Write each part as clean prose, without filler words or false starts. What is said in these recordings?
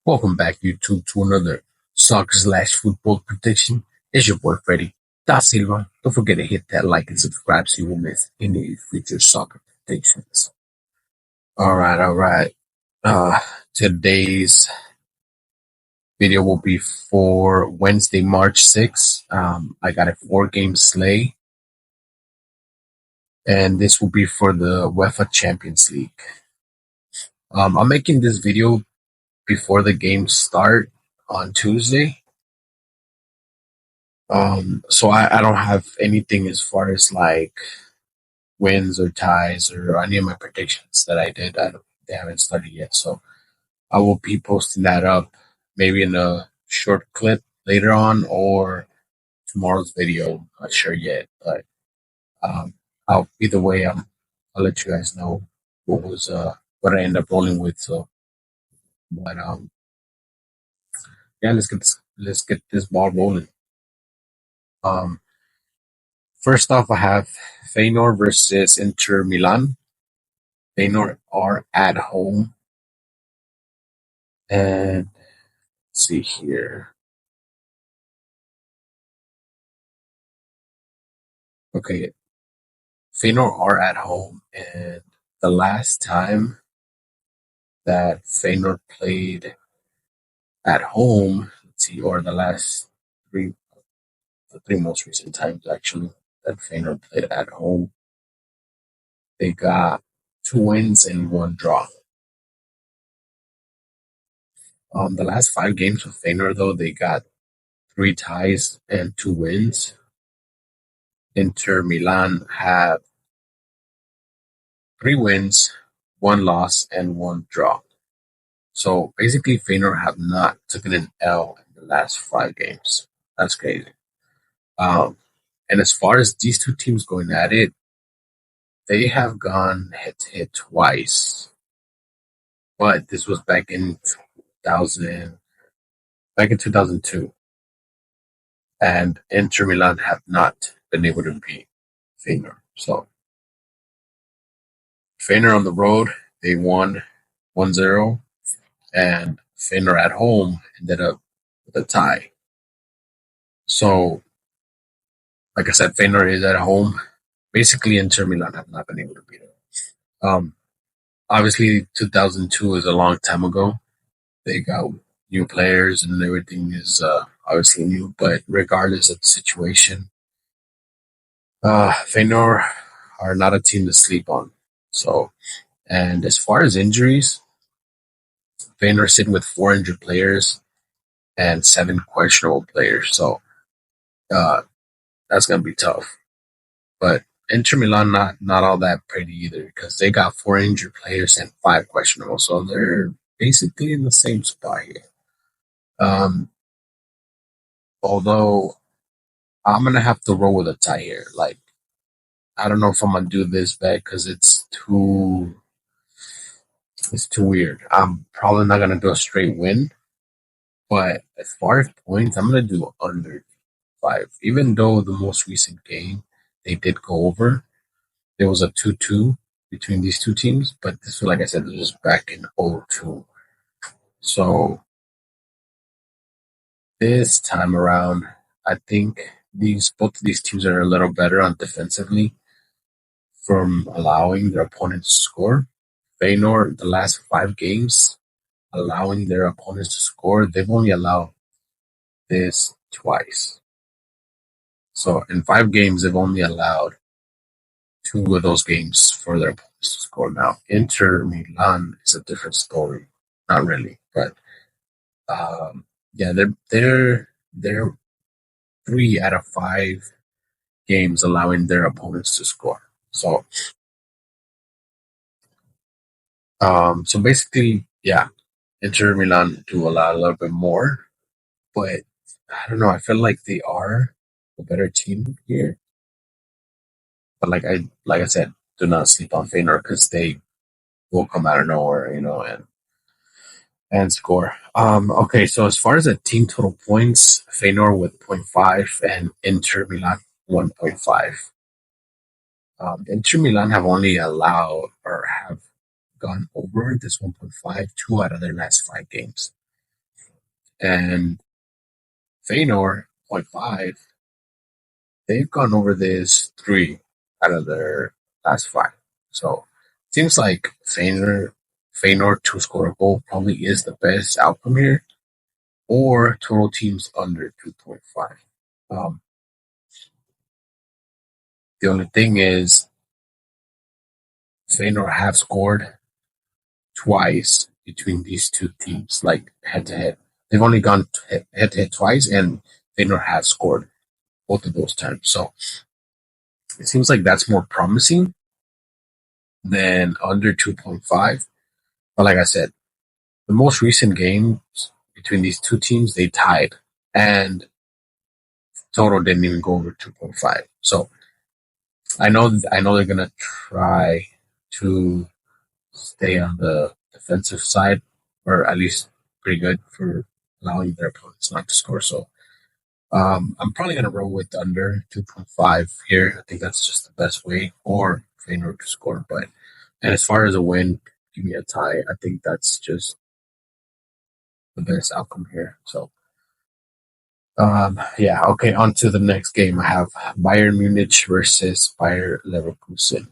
Welcome back, YouTube, to another soccer/football prediction. It's your boy Freddy Da Silva. Don't forget to hit that like and subscribe so you won't miss any future soccer predictions. All right. Uh, Today's video will be for Wednesday, March 6th. I got a 4-game slate, and this will be for the UEFA Champions League. I'm making this video before the games start on Tuesday. So I don't have anything as far as like wins or ties or any of my predictions that I did. They haven't started yet. So I will be posting that up maybe in a short clip later on or tomorrow's video. Not sure yet, but um, either way, I'll let you guys know what I end up rolling with. So, but yeah, let's get this ball rolling. Um, First off, I have Feyenoord versus Inter Milan. Feyenoord are at home. And let's see here. Okay, Feyenoord are at home. And the last time that Feyenoord played at home, let's see, or three, the three most recent times actually that Feyenoord played at home, they got 2 wins and 1 draw. The last 5 games for Feyenoord, though, they got 3 ties and 2 wins. Inter Milan have 3 wins, 1 loss, and 1 draw. So basically, Feyenoord have not taken an L in the last 5 games. That's crazy. Um, and as far as these two teams going at it, they have gone head to head twice. But this was back in 2002, and Inter Milan have not been able to beat Feyenoord. So Feyenoord on the road, they won 1-0, and Feyenoord at home ended up with a tie. So, like I said, Feyenoord is at home. Basically, Inter Milan have not been able to beat it. Um, Obviously, 2002 is a long time ago. They got new players and everything is obviously new, but regardless of the situation, Feyenoord are not a team to sleep on. So, and as far as injuries, Feyenoord sitting with 400 players and 7 questionable players. So, uh, that's gonna be tough. But Inter Milan not all that pretty either because they got 4 injured players and 5 questionable, so they're basically in the same spot here. Um, Although I'm gonna have to roll with a tie here. Like I don't know if I'm gonna do this bet because it's too weird. I'm probably not gonna do a straight win, but as far as points, I'm gonna do under 5. Even though the most recent game they did go over, there was a 2-2 between these two teams, but this was, like I said, this was back in '02. So this time around, I think both of these teams are a little better on defensively from allowing their opponents to score. Feyenoord, the last 5 games, allowing their opponents to score, they've only allowed this twice. So in 5 games, they've only allowed 2 of those games for their opponents to score. Now, Inter Milan is a different story. Not really, but yeah, they're 3 out of 5 games allowing their opponents to score. So basically, yeah, Inter Milan do allow a little bit more, but I don't know. I feel like they are a better team here. But like I said, do not sleep on Feyenoord because they will come out of nowhere, and score. Okay, so as far as the team total points, Feyenoord with 0.5 and Inter Milan 1.5. Inter Milan have only have gone over this 1.5 2 out of their last 5 games. And Feyenoord, 0.5, they've gone over this three out of their last five. So it seems like Feyenoord to score a goal probably is the best outcome here, or total teams under 2.5. Um, the only thing is Feyenoord have scored twice between these two teams, like head to head. They've only gone head to head twice, and Feyenoord has scored both of those times. So it seems like that's more promising than under 2.5. But like I said, the most recent games between these two teams, they tied, and total didn't even go over 2.5. So I know they're gonna try to stay on the defensive side, or at least pretty good for allowing their opponents not to score. So I'm probably gonna roll with under 2.5 here. I think that's just the best way, or Feyenoord to score. But and as far as a win, give me a tie. I think that's just the best outcome here. So yeah, okay. On to the next game. I have Bayern Munich versus Bayer Leverkusen.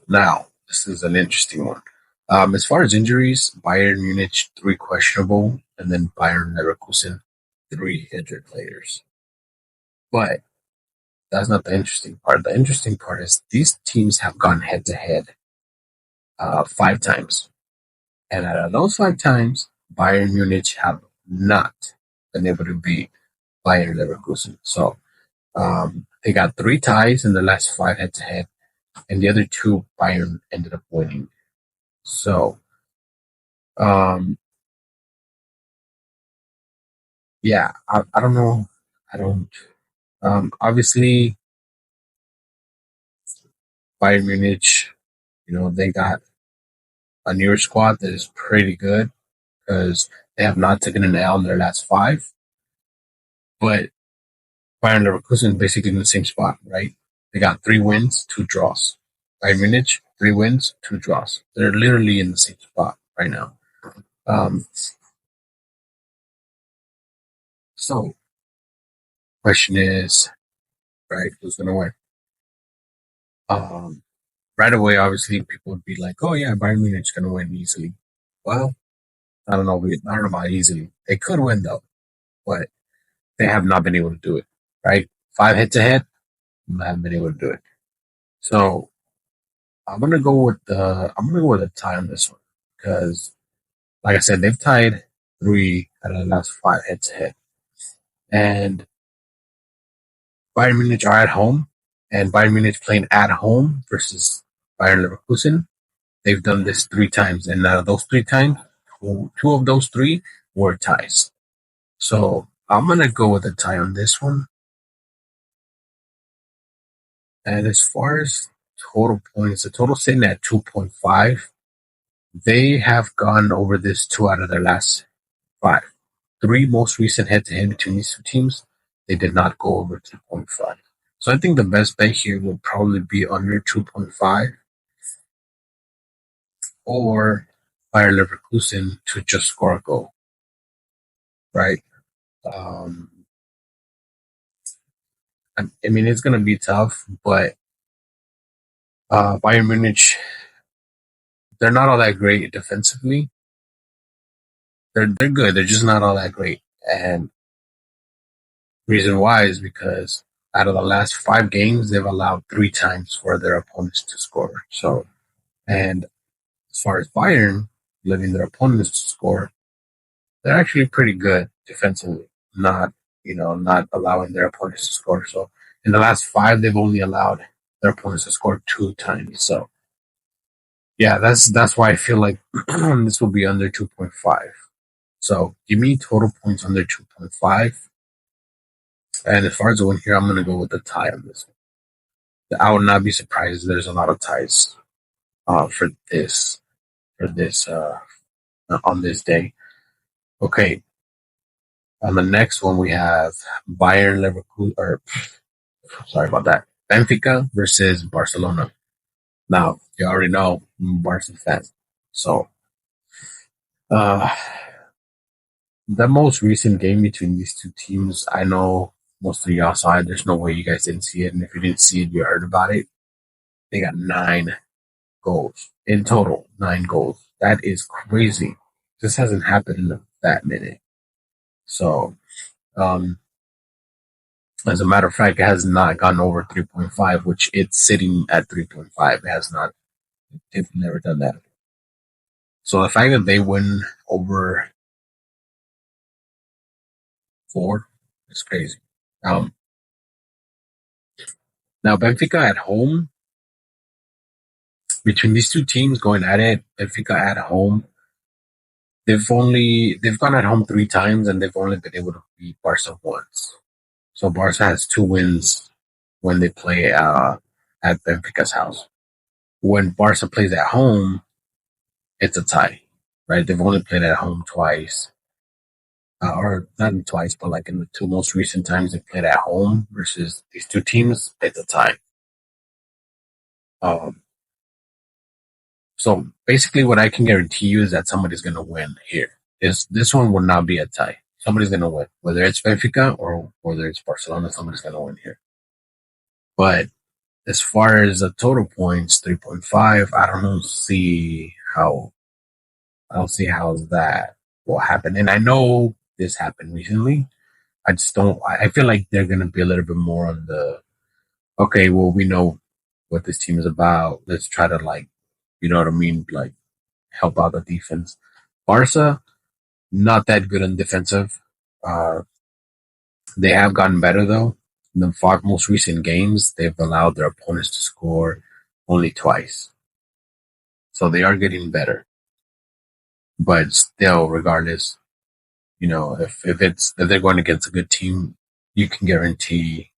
Now, this is an interesting one. As far as injuries, Bayern Munich three questionable, and then Bayern Leverkusen three injured players. But that's not the interesting part. The interesting part is these teams have gone head to head five times, and out of those five times, Bayern Munich have not been able to beat Bayern Leverkusen. So they got three ties in the last five head to head, and the other two Bayern ended up winning. So um, yeah, I don't know. I don't. Obviously, Bayern Munich, they got a newer squad that is pretty good because they have not taken an L in their last five. But Bayern Leverkusen basically in the same spot, right? They got three wins, two draws. Bayern Munich, three wins, two draws. They're literally in the same spot right now. Um, so, question is, right, who's going to win? Um, right away, obviously, people would be like, "Oh yeah, Bayern Munich's going to win easily." Well, I don't know. I don't know about easily. They could win though, but they have not been able to do it. Right? Five head to head, haven't been able to do it. So I'm gonna go with a tie on this one because, like I said, they've tied three out of the last five head to head, and Bayern Munich are at home, and Bayern Munich playing at home versus Bayern Leverkusen. They've done this three times, and out of those three times, two of those three were ties. So I'm gonna go with a tie on this one. And as far as total points, the total sitting at 2.5. They have gone over this two out of their last five. Three most recent head-to-head between these two teams, they did not go over 2.5. So I think the best bet here will probably be under 2.5 or Bayer Leverkusen to just score a goal, right? Um, I mean, it's going to be tough, but Bayern Munich, they're not all that great defensively. They're good. They're just not all that great. And reason why is because out of the last five games, they've allowed three times for their opponents to score. So, and as far as Bayern letting their opponents score, they're actually pretty good defensively, not allowing their opponents to score. So, in the last five, they've only allowed their opponents to score two times. So, yeah, that's why I feel like this will be under 2.5. So, give me total points under 2.5. And as far as the win here, I'm going to go with the tie on this one. I would not be surprised if there's a lot of ties for this on this day. Okay, on the next one we have Bayern Leverkusen, or sorry about that, Benfica versus Barcelona. Now you already know I'm a Barca fan, so uh, the most recent game between these two teams, I know most of y'all saw it. There's no way you guys didn't see it, and if you didn't see it, you heard about it. They got 9 goals in total. 9 goals. That is crazy. This hasn't happened in that minute. So, um, as a matter of fact, it has not gone over 3.5, which it's sitting at 3.5. It has not. They've never done that. So the fact that they win over 4 is crazy. Um, Now Benfica at home, between these two teams going at it, Benfica at home, they've gone at home 3 times and they've only been able to beat Barca once. So Barca has 2 wins when they play at Benfica's house. When Barca plays at home, it's a tie, right? They've only played at home twice, or not twice, but like in the 2 most recent times they played at home versus these two teams, it's a tie. Um, so basically, what I can guarantee you is that somebody's going to win here. This one will not be a tie. Somebody's going to win, whether it's Benfica or whether it's Barcelona. Somebody's going to win here. But as far as the total points, 3.5, I don't see how that will happen. And I know this happened recently. I just don't. I feel like they're going to be a little bit more on the okay. Well, we know what this team is about. Let's try to like, you know what I mean, like help out the defense. Barca, not that good on defensive. Uh, they have gotten better though. In the 5 most recent games, they've allowed their opponents to score only twice. So they are getting better. But still, regardless, if they're going against a good team, you can guarantee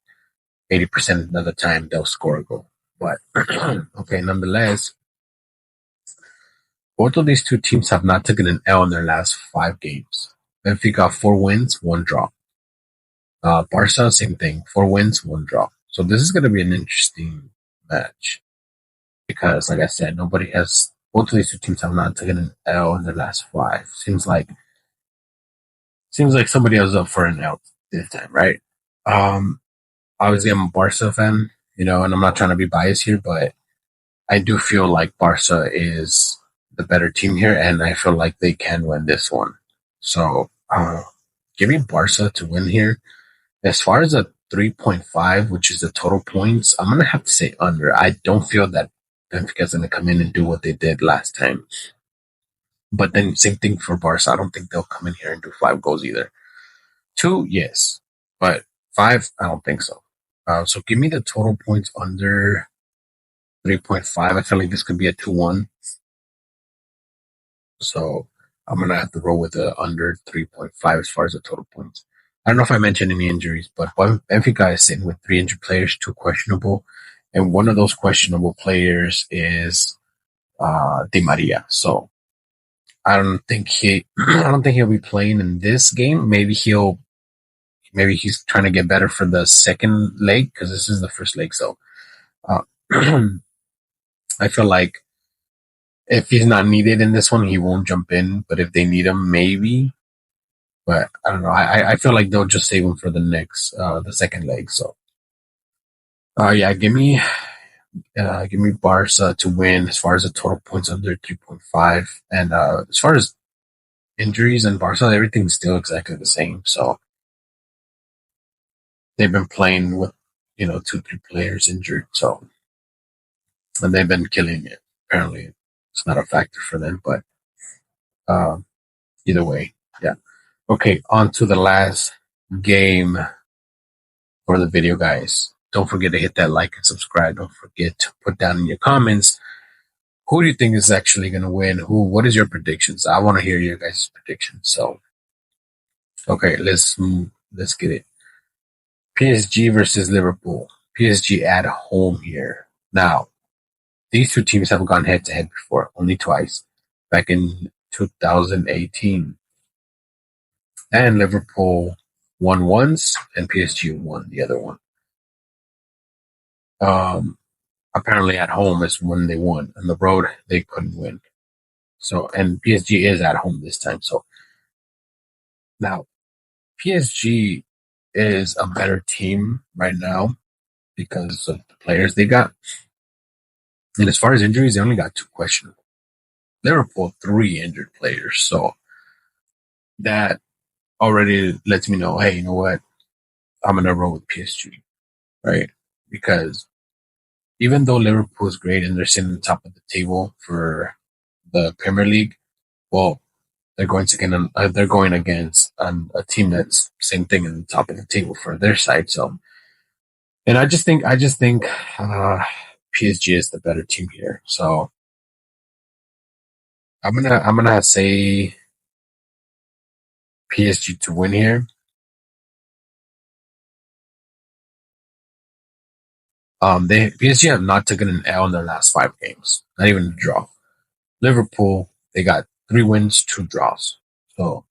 80% of the time they'll score a goal. But okay, nonetheless, both of these two teams have not taken an L in their last 5 games. Benfica 4 wins, 1 draw. Barca, same thing, 4 wins, 1 draw. So this is going to be an interesting match because, like I said, both of these two teams have not taken an L in their last 5. Seems like somebody else up for an L this time, right? Um, Obviously, I'm a Barca fan, and I'm not trying to be biased here, but I do feel like Barca is the better team here, and I feel like they can win this one. So, give me Barca to win here. As far as a 3.5, which is the total points, I'm going to have to say under. I don't feel that Benfica is going to come in and do what they did last time. But then same thing for Barca. I don't think they'll come in here and do 5 goals either. 2, yes. But 5, I don't think so. So give me the total points under 3.5. I feel like this could be a 2-1. So I'm going to have to roll with the under 3.5 as far as the total points. I don't know if I mentioned any injuries, but Benfica is sitting with 3 injured players, 2 questionable, and one of those questionable players is Di Maria. So I don't think he'll be playing in this game. Maybe he's trying to get better for the second leg because this is the first leg. So uh, I feel like if he's not needed in this one, he won't jump in. But if they need him, maybe. But I don't know. I feel like they'll just save him for the second leg. So, yeah, give me Barca to win as far as the total points under 3.5, and as far as injuries and Barca, everything's still exactly the same. So they've been playing with 2, 3 players injured. So and they've been killing it. Apparently, it's not a factor for them, but uh, either way, yeah. Okay, on to the last game for the video, guys. Don't forget to hit that like and subscribe. Don't forget to put down in your comments who do you think is actually going to win. What is your predictions? I want to hear your guys' predictions. So, okay, let's get it. PSG versus Liverpool. PSG at home here. Now, these two teams have gone head to head before, only twice, back in 2018. And Liverpool won once, and PSG won the other one. Apparently at home is when they won. On the road, they couldn't win. So, and PSG is at home this time. So, Now, PSG is a better team right now because of the players they got. And as far as injuries, they only got two questionable. Liverpool, three injured players. So that already lets me know, hey, you know what? I'm going to roll with PSG, right? Because even though Liverpool is great and they're sitting on top of the table for the Premier League, well, they're going against a team that's same thing in the top of the table for their side. So, and I just think PSG is the better team here. So I'm gonna say PSG to win here. They PSG have not taken an L in their last five games, not even a draw. Liverpool, they got three wins, two draws. So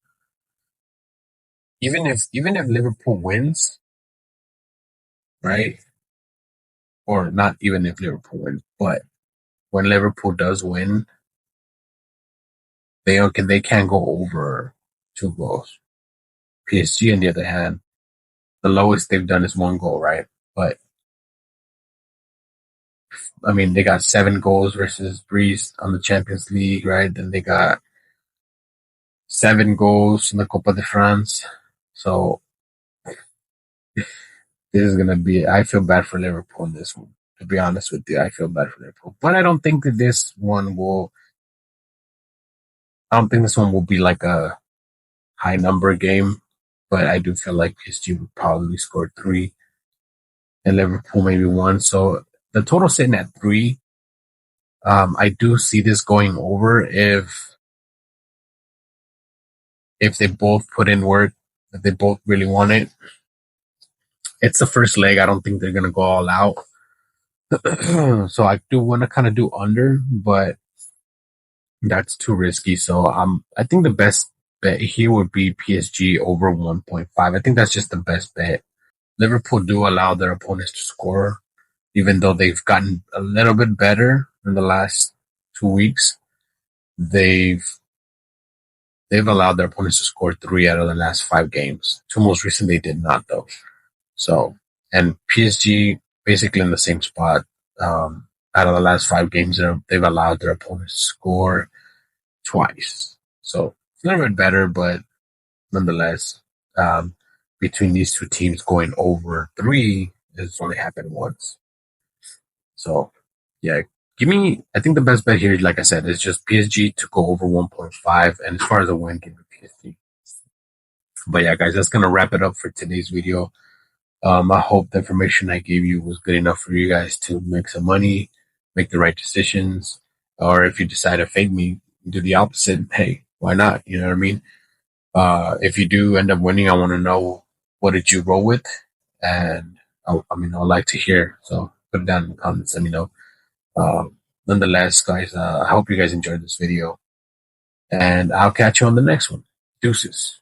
even if Liverpool wins, right, or not even if Liverpool wins, but when Liverpool does win, they can't go over two goals. PSG, on the other hand, the lowest they've done is one goal, right? But I mean, they got seven goals versus Breeze on the Champions League, right? Then they got seven goals in the Copa de France. So this is gonna be. I feel bad for Liverpool in this one. To be honest with you, I feel bad for Liverpool, but I don't think that this one will. I don't think this one will be like a high number game, but I do feel like PSG would probably score three and Liverpool maybe one. So the total sitting at three. I do see this going over if they both put in work, if they both really want it. It's the first leg. I don't think they're gonna go all out. So I do want to kind of do under, but that's too risky. So I think the best bet here would be PSG over 1.5. I think that's just the best bet. Liverpool do allow their opponents to score, even though they've gotten a little bit better in the last 2 weeks. They've they've allowed their opponents to score three out of the last five games. Two most recently did not though. So and PSG basically in the same spot. Out of the last five games, they've allowed their opponents to score twice. So it's a little bit better, but nonetheless, um, between these two teams going over three, it's only happened once. So yeah, I think the best bet here, like I said, is just PSG to go over 1.5. And as far as the win, give me PSG. But yeah, guys, that's going to wrap it up for today's video. I hope the information I gave you was good enough for you guys to make some money, make the right decisions, or if you decide to fade me, do the opposite. Hey, why not? You know what I mean? If you do end up winning, I want to know what did you roll with, and I'd like to hear. So put it down in the comments. Let me know. Nonetheless, guys, I hope you guys enjoyed this video, and I'll catch you on the next one. Deuces.